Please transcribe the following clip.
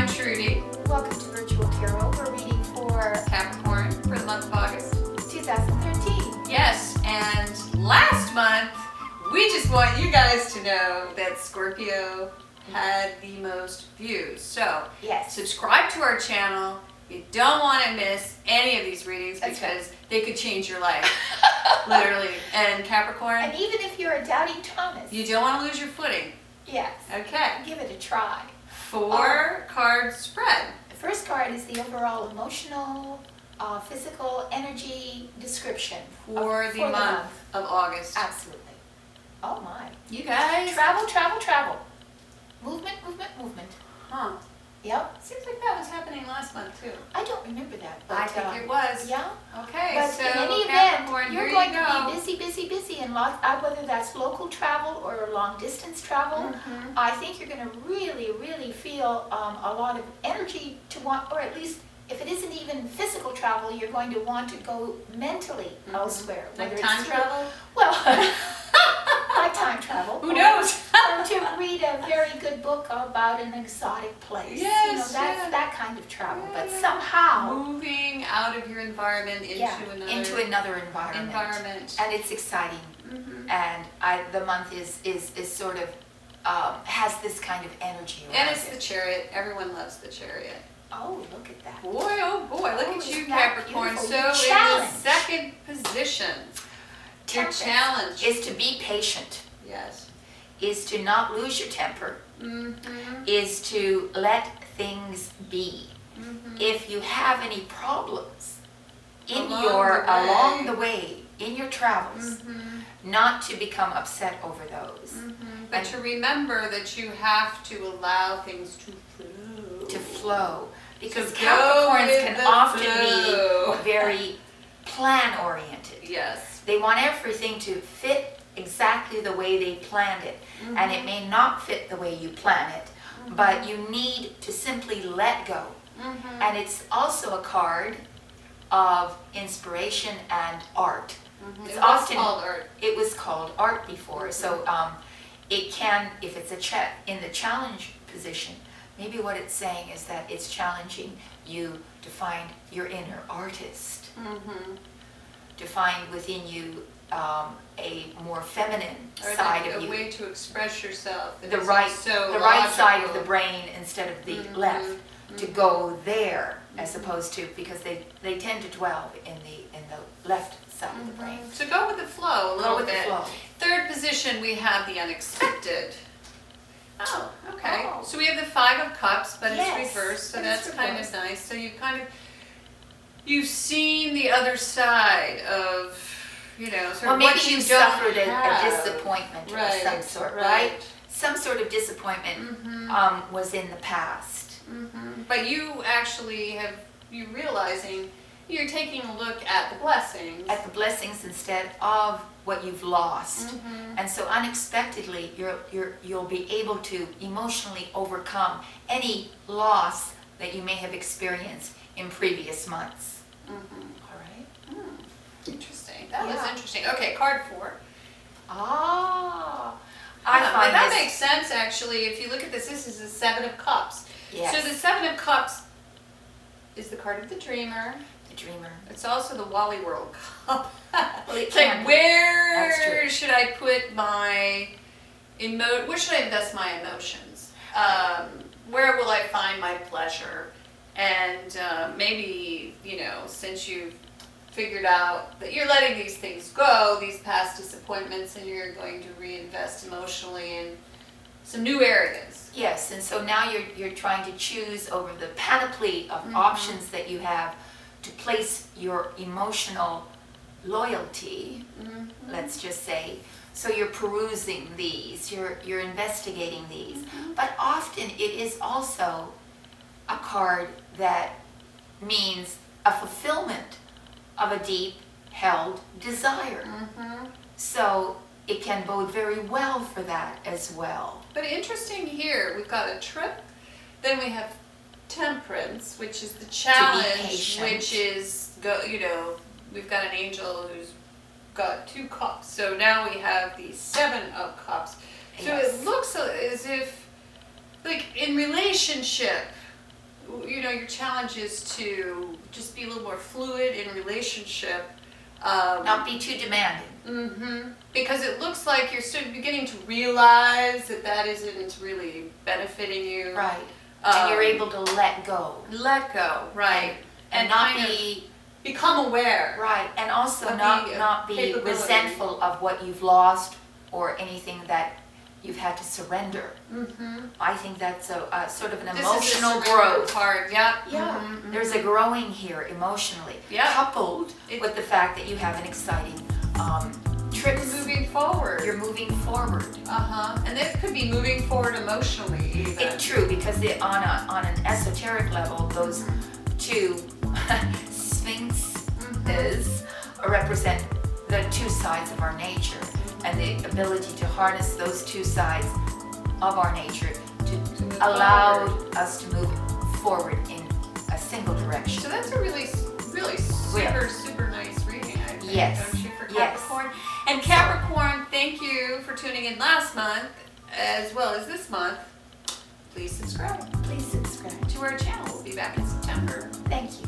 I'm Trudy. Welcome to Virtual Tarot. We're reading for Capricorn for the month of August. 2013. Yes, and last month, we just want you guys to know that Scorpio had the most views. So, Yes. subscribe to our channel. You don't want to miss any of these readings That's because they could change your life, literally. And Capricorn, And even if you're a doubting Thomas, you don't want to lose your footing. yes, Okay, give it a try. 4-card spread. The first card is the overall emotional, physical energy description For the month of August. Absolutely. Oh my. You guys. Travel, travel, travel. Movement, movement, movement. Huh. Yep. Seems like that was happening last month too. I don't remember that. But, I think it was. Yeah. Okay, But so in any Capricorn, event, you're here going you to go. be busy, busy, busy, and whether that's local travel or long distance travel. Mhm. I think you're going to really, really feel a lot of energy to want, or at least if it isn't even physical travel, you're going to want to go mentally elsewhere. Like whether time it's travel? Well, like time travel. Who knows? Or to read a very good book about an exotic place. Yes, that's yeah. that kind of travel. Yeah, But yeah. somehow, Moving out of your environment into another environment. And it's exciting. Mhm. And the month is sort of has this kind of energy around And it's it. the Chariot. Everyone loves the Chariot. Oh, look at that. Boy, oh boy, look Oh, at you, isn't that Capricorn. beautiful? So Your in the challenge. second position, your Temperance challenge. is to be patient, Yes. is to not lose your temper, Mm-hmm. is to let things be. Mm-hmm. If you have any problems Along along the way in your travels, Mm-hmm. not to become upset over those. Mm-hmm. But to remember that you have to allow things to flow. To flow. Because So go Capricorns with can the often flow. be very plan-oriented. Yes. They want everything to fit exactly the way they planned it. Mm-hmm. And it may not fit the way you plan it, but you need to simply let go. Mm-hmm. And it's also a card of inspiration and art. Mm-hmm. It's It was often called art. It was called art before, so it can, if it's in the challenge position, maybe what it's saying is that it's challenging you to find your inner artist, Mm-hmm. to find within you a more feminine Or side like of a you, way to express yourself. that the is right side of the brain instead of the Mhm. left, to go there as Mhm. opposed to, because they tend to dwell in the left side of the brain. So go with the flow a little Go with the bit. flow. Third position, we have the unexpected. Oh, okay. Oh. So we have the 5 of Cups, but Yes, it's reversed, so it that's is kind of reversed. nice. So you've seen the other side of, sort Well, of maybe what you you don't suffered a have. disappointment of some sort, right? Some sort of disappointment Mhm. was in the past. Mhm. But you actually you realizing, you're taking a look at the blessings. At the blessings instead of what you've lost. Mhm. And so unexpectedly, you'll be able to emotionally overcome any loss that you may have experienced in previous months. Mhm. All right? Interesting. That was Yeah. interesting. Okay, card 4. Ah, But I find that this. makes sense, actually. If you look at this is the 7 of Cups. Yes, So the 7 of Cups is the card of the dreamer. the dreamer. It's also the Wally World Cup. Well, it It's can like, be. where That's true. should I put where should I invest my emotions? Where will I find my pleasure? And maybe, since you've figured out that you're letting these things go, these past disappointments, and you're going to reinvest emotionally in some new areas. Yes, and so now you're trying to choose over the panoply of Mhm. options that you have to place your emotional loyalty, let's just say. So you're perusing these, you're investigating these. But often it is also a card that means a fulfillment of a deep held desire. Mm-hmm. So it can bode very well for that as well. But interesting here, we've got a trip, then we have temperance, which is the challenge, patient. which is, we've got an angel who's got 2 cups. So now we have the 7 of Cups. So Yes. it looks as if, like in relationship, you know, your challenge is to just be a little more fluid in relationship. Not be too demanding. Because it looks like you're still beginning to realize that that isn't really benefiting you. Right. And you're able to let go. Let go, right. And not kind be... of become aware. Right, and also Of not the be capability. resentful of what you've lost or anything that you've had to surrender. I think that's a sort of an emotional this is growth. part. Yep. Yeah, there's a growing here emotionally, coupled with the fact that you have an exciting trip. You're moving forward. You're moving forward. And it could be moving forward emotionally even. It's true, because on an esoteric level, those two sphinxes represent the two sides of our nature, and the ability to harness those two sides of our nature to allow us to move forward in a single direction. So that's a really super nice reading, I think, Yes. don't you, for Capricorn? And Capricorn, thank you for tuning in last month as well as this month. Please subscribe Please subscribe. to our channel. We'll be back in September. Thank you.